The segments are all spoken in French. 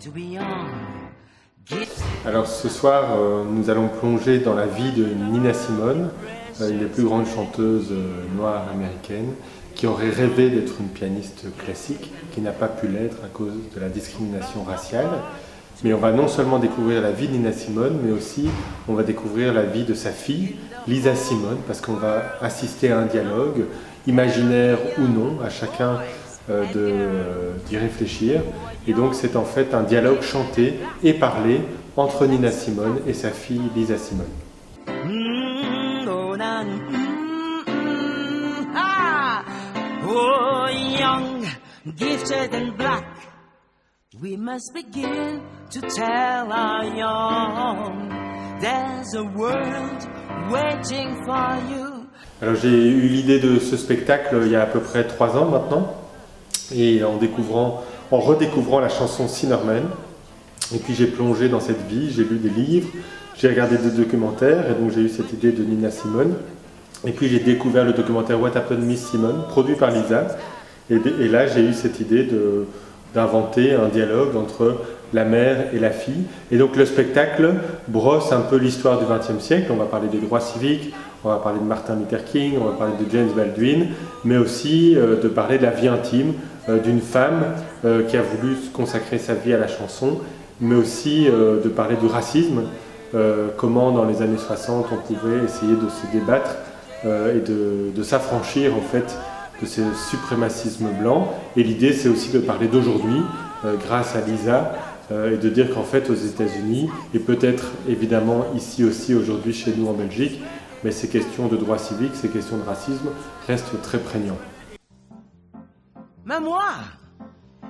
to be young. Alors ce soir, nous allons plonger dans la vie de Nina Simone, une des plus grandes chanteuses noires américaines, qui aurait rêvé d'être une pianiste classique, qui n'a pas pu l'être à cause de la discrimination raciale. Mais on va non seulement découvrir la vie de Nina Simone, mais aussi on va découvrir la vie de sa fille, Lisa Simone, parce qu'on va assister à un dialogue, imaginaire ou non, à chacun d'y réfléchir. Et donc c'est en fait un dialogue chanté et parlé entre Nina Simone et sa fille Lisa Simone. Oh, young, gifted and black, we must begin to tell our young there's a world waiting for you. Alors j'ai eu l'idée de ce spectacle il y a à peu près 3 ans maintenant, et en redécouvrant la chanson Sinnerman, et puis j'ai plongé dans cette vie, j'ai lu des livres, j'ai regardé des documentaires, et donc j'ai eu cette idée de Nina Simone. Et puis j'ai découvert le documentaire What Happened Miss Simone, produit par Lisa. Et là j'ai eu cette idée d'inventer un dialogue entre la mère et la fille. Et donc le spectacle brosse un peu l'histoire du XXe siècle. On va parler des droits civiques, on va parler de Martin Luther King, on va parler de James Baldwin, mais aussi de parler de la vie intime d'une femme qui a voulu consacrer sa vie à la chanson, mais aussi de parler du racisme, comment dans les années 60 on pouvait essayer de se débattre et de s'affranchir en fait de ce suprémacisme blanc. Et l'idée c'est aussi de parler d'aujourd'hui grâce à Lisa et de dire qu'en fait aux États-Unis et peut-être évidemment ici aussi aujourd'hui chez nous en Belgique, mais ces questions de droits civiques, ces questions de racisme restent très prégnantes. Mais moi,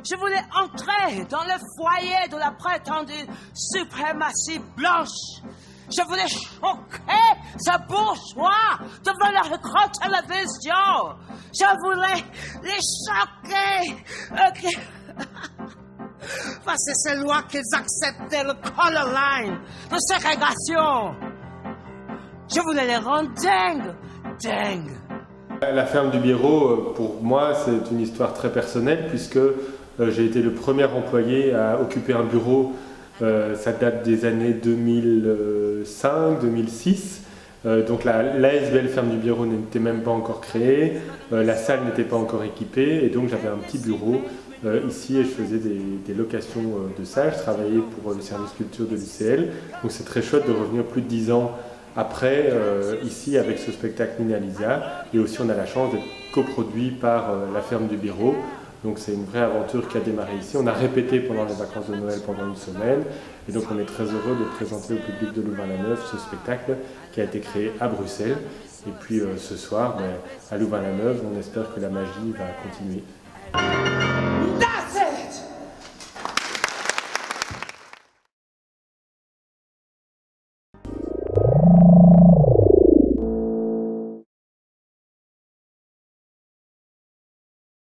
je voulais entrer dans le foyer de la prétendue suprématie blanche. Je voulais choquer ce bourgeois devant leur écran télévision. Je voulais les choquer. Parce que c'est loi qu'ils acceptaient le color line de ségrégation. Je voulais les rendre dingues. La ferme du Biérot, pour moi, c'est une histoire très personnelle puisque j'ai été le premier employé à occuper un bureau. Ça date des années 2005-2006. Donc l'ASBL Ferme du Biérot n'était même pas encore créée, la salle n'était pas encore équipée et donc j'avais un petit bureau ici et je faisais des locations de salles. Je travaillais pour le service culture de l'UCL. Donc c'est très chouette de revenir plus de 10 ans après ici avec ce spectacle Nina Lisa, et aussi on a la chance d'être coproduit par la Ferme du Biérot. Donc c'est une vraie aventure qui a démarré ici. On a répété pendant les vacances de Noël pendant une semaine et donc on est très heureux de présenter au public de Louvain-la-Neuve ce spectacle qui a été créé à Bruxelles. Et puis ce soir, à Louvain-la-Neuve, on espère que la magie va continuer.